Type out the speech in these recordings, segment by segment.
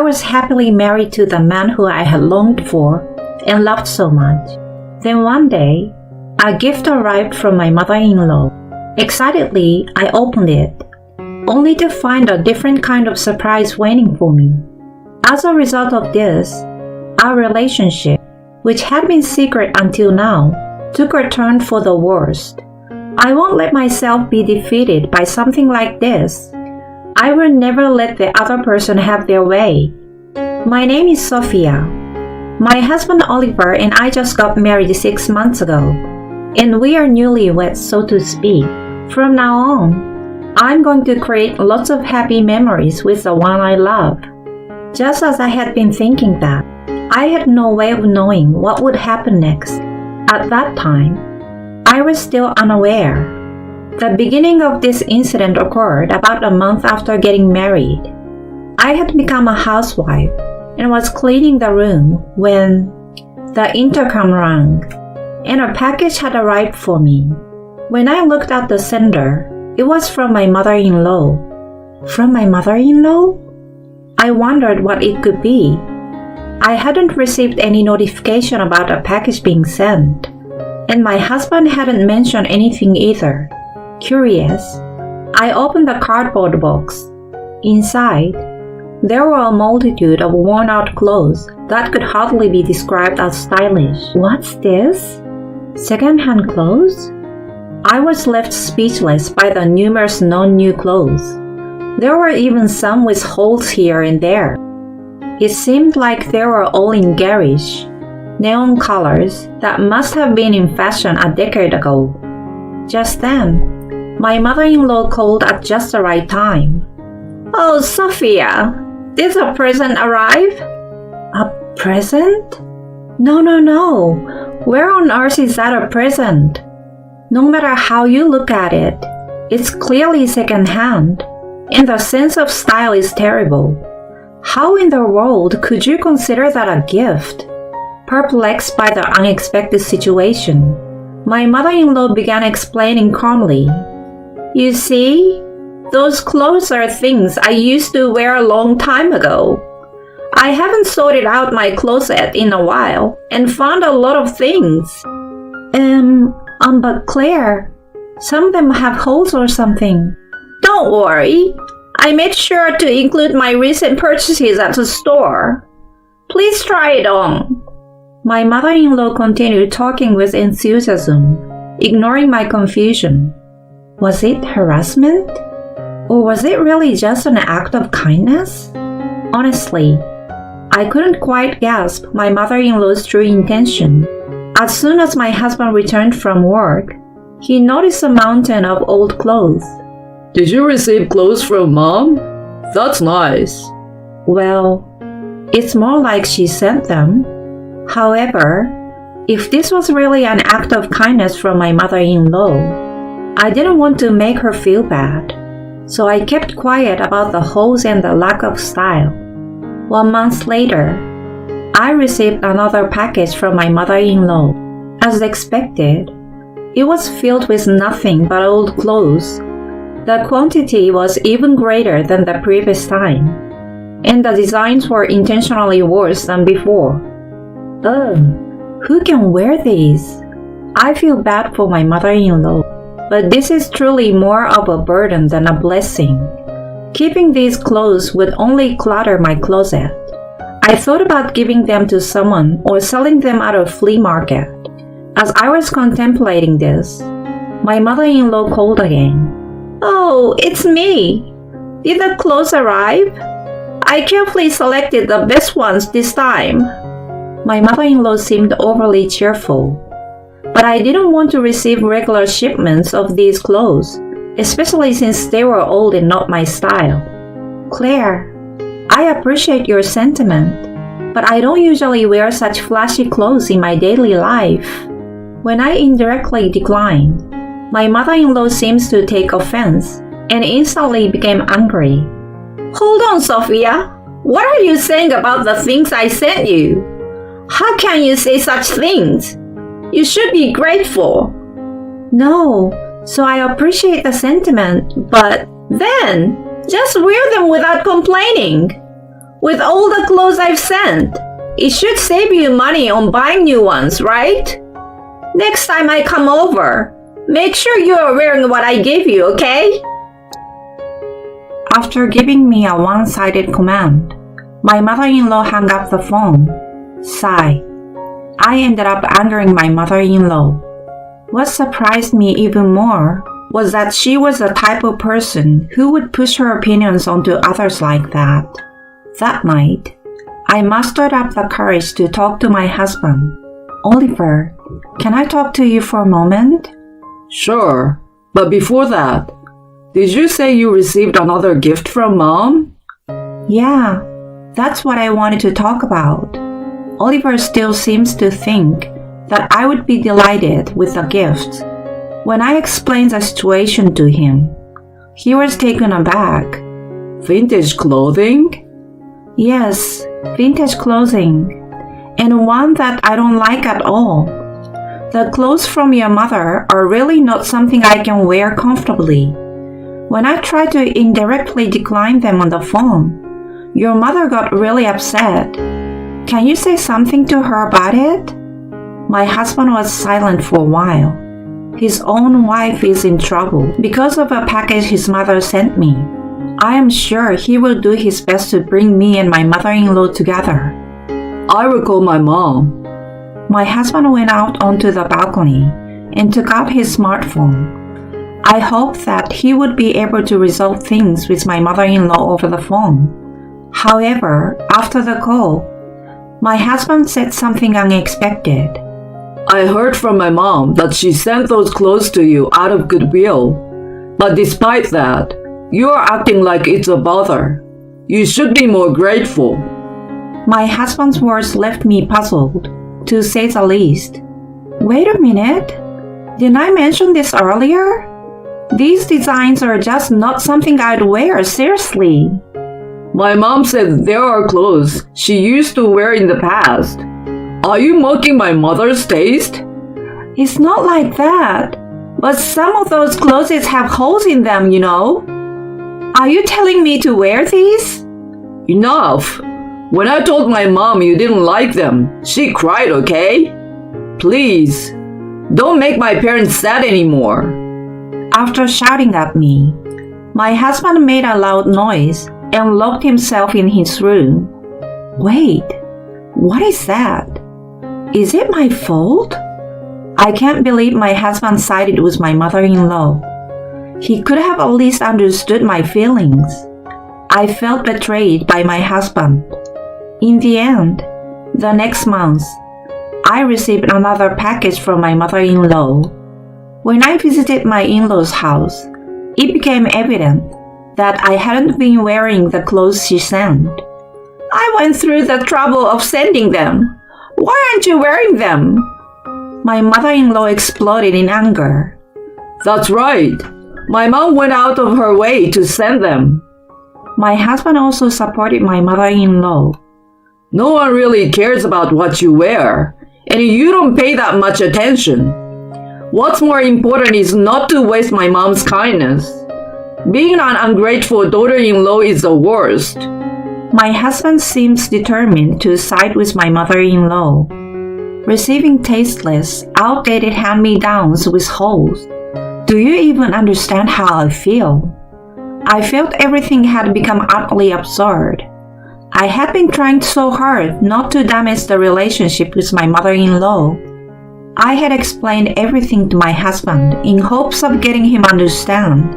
was happily married to the man who I had longed for and loved so much. Then one day, a gift arrived from my mother-in-law. Excitedly, I opened it, only to find a different kind of surprise waiting for me. As a result of this, our relationship, which had been secret until now, took a turn for the worst. I won't let myself be defeated by something like this. I will never let the other person have their way. My name is Sophia. My husband Oliver and I just got married 6 months ago, and we are newlyweds, so to speak. From now on, I'm going to create lots of happy memories with the one I love. Just as I had been thinking that, I had no way of knowing what would happen next. At that time, I was still unaware. The beginning of this incident occurred about a month after getting married. I had become a housewife and was cleaning the room when the intercom rang, and a package had arrived for me. When I looked at the sender, it was from my mother-in-law. From my mother-in-law? I wondered what it could be. I hadn't received any notification about a package being sent, and my husband hadn't mentioned anything either. Curious, I opened the cardboard box. Inside, there were a multitude of worn-out clothes that could hardly be described as stylish. What's this? Second-hand clothes? I was left speechless by the numerous non-new clothes. There were even some with holes here and there. It seemed like they were all in garish, neon colors that must have been in fashion a decade ago. Just then, my mother-in-law called at just the right time. "Oh, Sophia, did a present arrive?" "A present? No. Where on earth is that a present? No matter how you look at it, it's clearly second-hand, and the sense of style is terrible. How in the world could you consider that a gift?" Perplexed by the unexpected situation, my mother-in-law began explaining calmly. "You see, those clothes are things I used to wear a long time ago. I haven't sorted out my closet in a while and found a lot of things." But Claire, some of them have holes or something." "Don't worry. I made sure to include my recent purchases at the store. Please try it on." My mother-in-law continued talking with enthusiasm, ignoring my confusion. Was it harassment? Or was it really just an act of kindness? Honestly, I couldn't quite grasp my mother-in-law's true intention. As soon as my husband returned from work, he noticed a mountain of old clothes. "Did you receive clothes from Mom? That's nice." Well, it's more like she sent them. However, if this was really an act of kindness from my mother-in-law, I didn't want to make her feel bad, so I kept quiet about the holes and the lack of style. 1 month later, I received another package from my mother-in-law. As expected, it was filled with nothing but old clothes. The quantity was even greater than the previous time, and the designs were intentionally worse than before. Ugh, who can wear these? I feel bad for my mother-in-law, but this is truly more of a burden than a blessing. Keeping these clothes would only clutter my closet. I thought about giving them to someone or selling them at a flea market. As I was contemplating this, my mother-in-law called again. "Oh, it's me. Did the clothes arrive? I carefully selected the best ones this time." My mother-in-law seemed overly cheerful, but I didn't want to receive regular shipments of these clothes, especially since they were old and not my style. "Claire, I appreciate your sentiment, but I don't usually wear such flashy clothes in my daily life." When I indirectly declined, my mother-in-law seems to take offense and instantly became angry. "Hold on, Sophia. What are you saying about the things I sent you? How can you say such things? You should be grateful." "No, so I appreciate the sentiment, but then just wear them without complaining. With all the clothes I've sent, it should save you money on buying new ones, right? Next time I come over, make sure you're wearing what I gave you, okay? After giving me a one-sided command, my mother-in-law hung up the phone. Sigh. I ended up angering my mother-in-law. What surprised me even more was that she was the type of person who would push her opinions onto others like that. That night, I mustered up the courage to talk to my husband. Oliver, can I talk to you for a moment? Sure, but before that, did you say you received another gift from Mom? Yeah, that's what I wanted to talk about. Oliver still seems to think that I would be delighted with the gift. When I explained the situation to him, he was taken aback. Vintage clothing? Yes, vintage clothing, and one that I don't like at all. The clothes from your mother are really not something I can wear comfortably. When I tried to indirectly decline them on the phone, your mother got really upset. Can you say something to her about it? My husband was silent for a while. His own wife is in trouble because of a package his mother sent me. I am sure he will do his best to bring me and my mother-in-law together. I will call my mom. My husband went out onto the balcony and took out his smartphone. I hoped that he would be able to resolve things with my mother-in-law over the phone. However, after the call, my husband said something unexpected. I heard from my mom that she sent those clothes to you out of goodwill. But despite that, you are acting like it's a bother. You should be more grateful. My husband's words left me puzzled, to say the least. Wait a minute. Didn't I mention this earlier? These designs are just not something I'd wear seriously. My mom said there are clothes she used to wear in the past. Are you mocking my mother's taste? It's not like that. But some of those clothes have holes in them, you know. Are you telling me to wear these? Enough. When I told my mom you didn't like them, she cried, okay? Please, don't make my parents sad anymore. After shouting at me, my husband made a loud noise and locked himself in his room. Wait, what is that? Is it my fault? I can't believe my husband sided with my mother-in-law. He could have at least understood my feelings. I felt betrayed by my husband. In the end, the next month, I received another package from my mother-in-law. When I visited my in-laws' house, it became evident that I hadn't been wearing the clothes she sent. I went through the trouble of sending them. Why aren't you wearing them? My mother-in-law exploded in anger. That's right. My mom went out of her way to send them. My husband also supported my mother-in-law. No one really cares about what you wear, and you don't pay that much attention. What's more important is not to waste my mom's kindness. Being an ungrateful daughter-in-law is the worst. My husband seems determined to side with my mother-in-law. Receiving tasteless, outdated hand-me-downs with holes. Do you even understand how I feel? I felt everything had become utterly absurd. I had been trying so hard not to damage the relationship with my mother-in-law. I had explained everything to my husband in hopes of getting him to understand,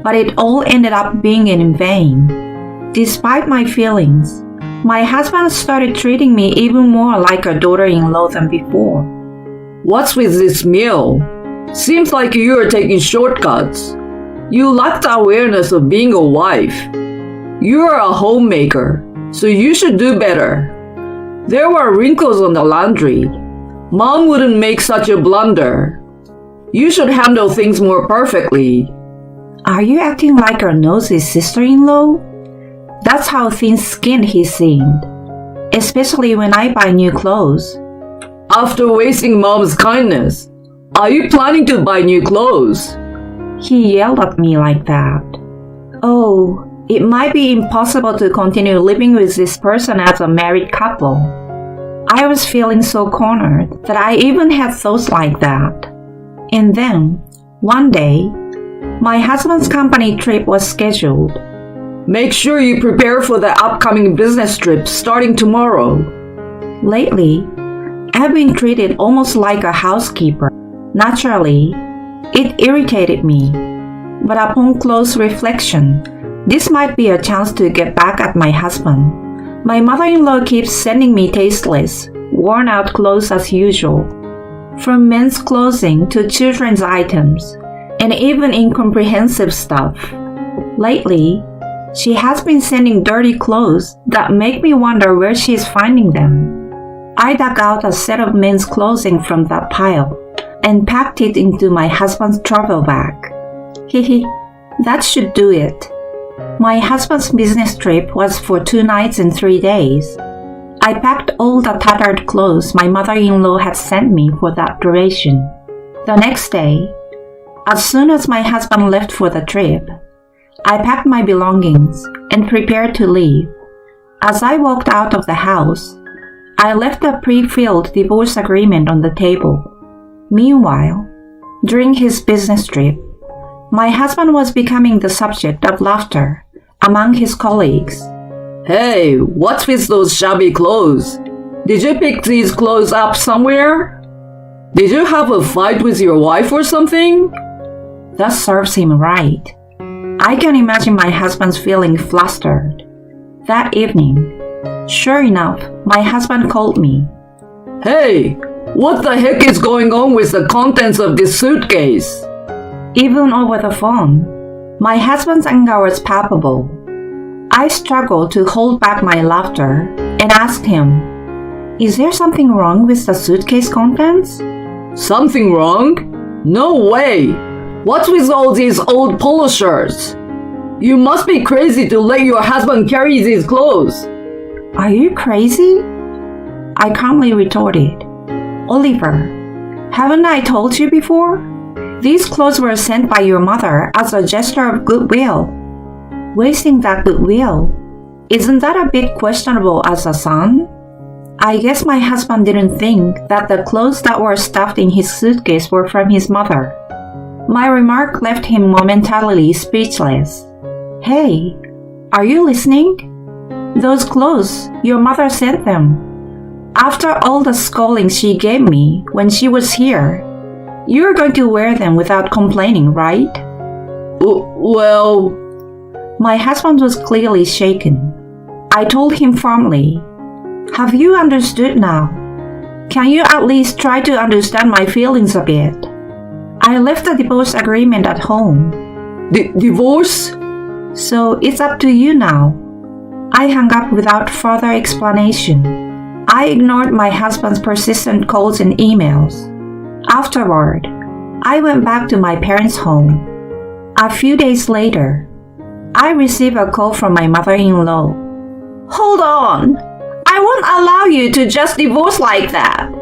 but it all ended up being in vain. Despite my feelings, my husband started treating me even more like a daughter-in-law than before. What's with this meal? Seems like you are taking shortcuts. You lack the awareness of being a wife. You are a homemaker, so you should do better. There were wrinkles on the laundry. Mom wouldn't make such a blunder. You should handle things more perfectly. Are you acting like our nosy sister-in-law? That's how thin-skinned he seemed, especially when I buy new clothes. After wasting Mom's kindness, are you planning to buy new clothes? He yelled at me like that. Oh, It might be impossible to continue living with this person as a married couple. I was feeling so cornered that I even had thoughts like that. And then, one day, my husband's company trip was scheduled. Make sure you prepare for the upcoming business trip starting tomorrow. Lately, I've been treated almost like a housekeeper. Naturally, it irritated me. But upon close reflection, this might be a chance to get back at my husband. My mother-in-law keeps sending me tasteless, worn-out clothes as usual. From men's clothing to children's items, and even incomprehensive stuff. Lately, she has been sending dirty clothes that make me wonder where she is finding them. I dug out a set of men's clothing from that pile and packed it into my husband's travel bag. Hehe, that should do it. My husband's business trip was for 2 nights and 3 days. I packed all the tattered clothes my mother-in-law had sent me for that duration. The next day, as soon as my husband left for the trip, I packed my belongings and prepared to leave. As I walked out of the house, I left a pre-filled divorce agreement on the table. Meanwhile, during his business trip, my husband was becoming the subject of laughter among his colleagues. Hey, what's with those shabby clothes? Did you pick these clothes up somewhere? Did you have a fight with your wife or something? That serves him right. I can imagine my husband's feeling flustered. That evening, sure enough, my husband called me. Hey, what the heck is going on with the contents of this suitcase? Even over the phone, my husband's anger was palpable. I struggled to hold back my laughter and asked him, "Is there something wrong with the suitcase contents?" Something wrong? No way! What's with all these old polo shirts? You must be crazy to let your husband carry these clothes. Are you crazy? I calmly retorted. Oliver, haven't I told you before? These clothes were sent by your mother as a gesture of goodwill. Wasting that goodwill, isn't that a bit questionable as a son? I guess my husband didn't think that the clothes that were stuffed in his suitcase were from his mother. My remark left him momentarily speechless. Hey, are you listening? Those clothes, your mother sent them. After all the scolding she gave me when she was here, you're going to wear them without complaining, right? Well... My husband was clearly shaken. I told him firmly, "Have you understood now? Can you at least try to understand my feelings a bit? I left the divorce agreement at home." Divorce? So it's up to you now. I hung up without further explanation. I ignored my husband's persistent calls and emails. Afterward, I went back to my parents' home. A few days later, I received a call from my mother-in-law. "Hold on! I won't allow you to just divorce like that.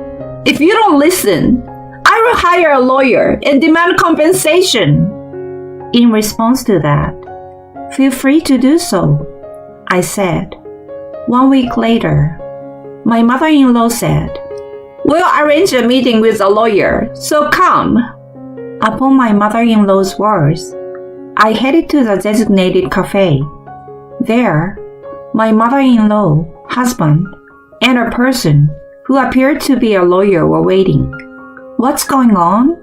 If you don't listen, I will hire a lawyer and demand compensation." In response to that, "Feel free to do so," I said. 1 week later, my mother-in-law said, "We'll arrange a meeting with a lawyer, so come." Upon my mother-in-law's words, I headed to the designated cafe. There, my mother-in-law, husband, and a person who appeared to be a lawyer were waiting. "What's going on?"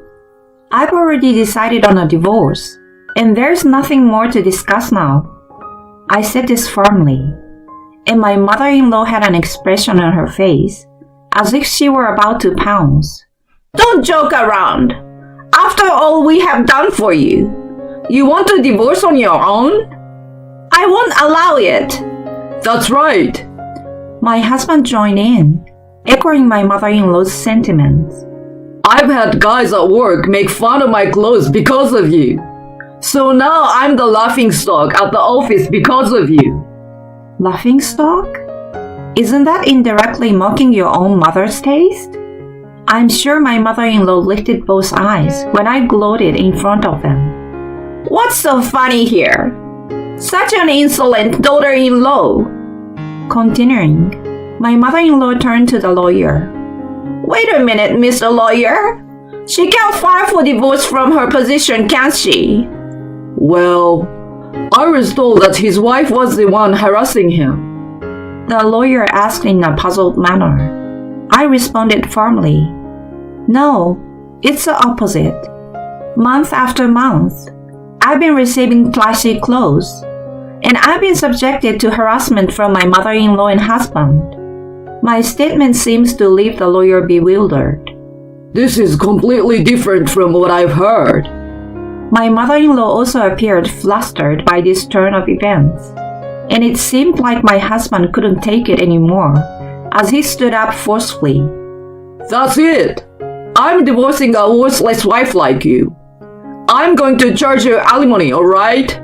"I've already decided on a divorce, and there's nothing more to discuss now." I said this firmly, and my mother-in-law had an expression on her face as if she were about to pounce. "Don't joke around. After all we have done for you, you want to divorce on your own? I won't allow it." That's right. My husband joined in, echoing my mother-in-law's sentiments. I've had guys at work make fun of my clothes because of you. So now I'm the laughingstock at the office because of you. Laughingstock? Isn't that indirectly mocking your own mother's taste? I'm sure my mother-in-law lifted both eyes when I gloated in front of them. "What's so funny here?" Such an insolent daughter-in-law. Continuing, my mother-in-law turned to the lawyer. Wait a minute, Mr. Lawyer. She can't file for divorce from her position, can she? Well, I was told that his wife was the one harassing him. The lawyer asked in a puzzled manner. I responded firmly. No, it's the opposite. Month after month, I've been receiving flashy clothes, and I've been subjected to harassment from my mother-in-law and husband. My statement seems to leave the lawyer bewildered. This is completely different from what I've heard. My mother-in-law also appeared flustered by this turn of events, and it seemed like my husband couldn't take it anymore as he stood up forcefully. That's it! I'm divorcing a worthless wife like you. I'm going to charge you alimony, alright?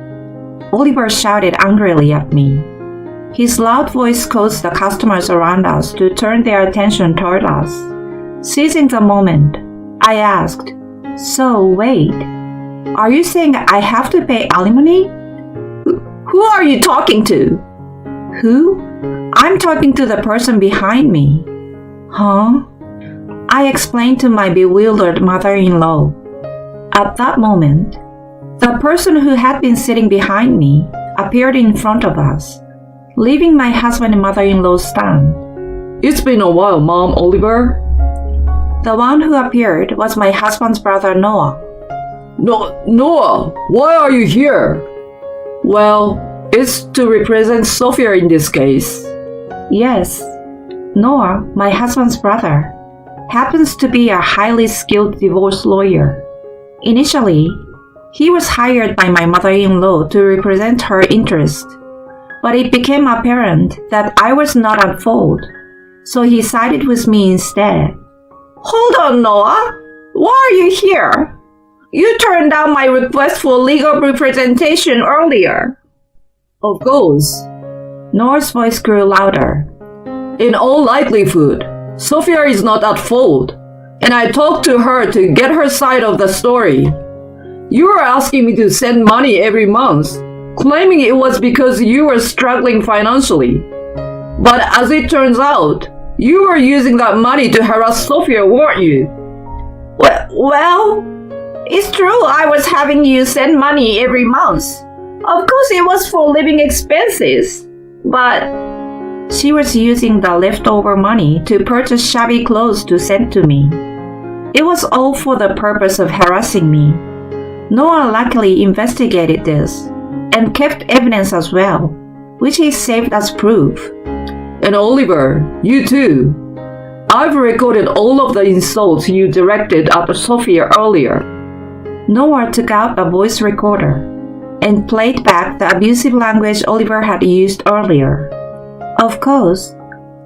Oliver shouted angrily at me. His loud voice caused the customers around us to turn their attention toward us. Seizing the moment, I asked, So, wait, are you saying I have to pay alimony? Who are you talking to? Who? I'm talking to the person behind me. Huh? I explained to my bewildered mother-in-law. At that moment, the person who had been sitting behind me appeared in front of us, leaving my husband and mother-in-law stand. It's been a while, Mom, Oliver. The one who appeared was my husband's brother Noah. Noah, why are you here? Well, it's to represent Sophia in this case. Yes, Noah, my husband's brother, happens to be a highly skilled divorce lawyer. Initially, he was hired by my mother-in-law to represent her interest, but it became apparent that I was not at fault, so he sided with me instead. Hold on, Noah. Why are you here? You turned down my request for legal representation earlier. Of course. Noah's voice grew louder. In all likelihood, Sophia is not at fault, and I talked to her to get her side of the story. You were asking me to send money every month, claiming it was because you were struggling financially. But as it turns out, you were using that money to harass Sophia, weren't you? Well, it's true I was having you send money every month. Of course it was for living expenses, but she was using the leftover money to purchase shabby clothes to send to me. It was all for the purpose of harassing me. Noah luckily investigated this and kept evidence as well, which he saved as proof. And Oliver, you too. I've recorded all of the insults you directed at Sophia earlier. Noah took out a voice recorder and played back the abusive language Oliver had used earlier. Of course,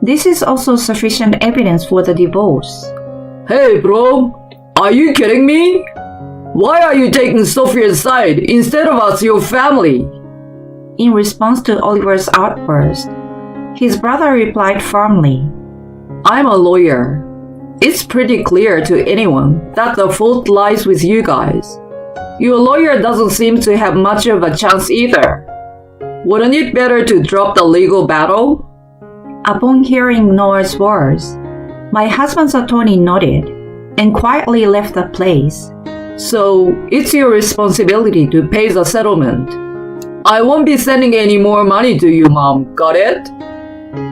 this is also sufficient evidence for the divorce. Hey bro, are you kidding me? Why are you taking Sophia's side instead of us, your family? In response to Oliver's outburst, his brother replied firmly, I'm a lawyer. It's pretty clear to anyone that the fault lies with you guys. Your lawyer doesn't seem to have much of a chance either. Wouldn't it better to drop the legal battle? Upon hearing Noah's words, my husband's attorney nodded and quietly left the place. So, it's your responsibility to pay the settlement. I won't be sending any more money to you, Mom. Got it?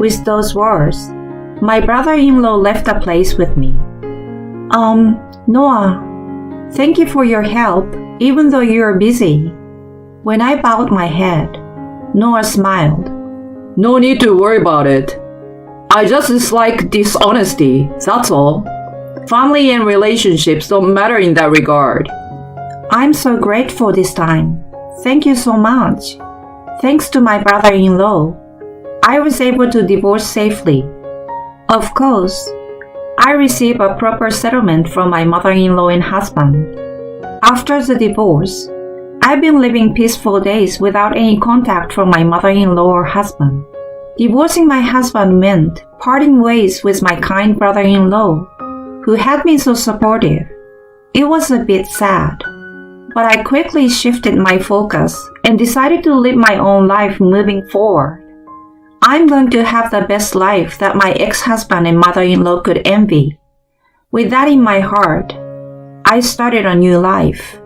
With those words, my brother-in-law left the place with me. Noah, thank you for your help, even though you're busy. When I bowed my head, Noah smiled. No need to worry about it. I just dislike dishonesty, that's all. Family and relationships don't matter in that regard. I'm so grateful this time. Thank you so much. Thanks to my brother-in-law, I was able to divorce safely. Of course, I received a proper settlement from my mother-in-law and husband. After the divorce, I've been living peaceful days without any contact from my mother-in-law or husband. Divorcing my husband meant parting ways with my kind brother-in-law, who had been so supportive. It was a bit sad, But I quickly shifted my focus and decided to live my own life moving forward. I'm going to have the best life that my ex-husband and mother-in-law could envy. With that in my heart, I started a new life.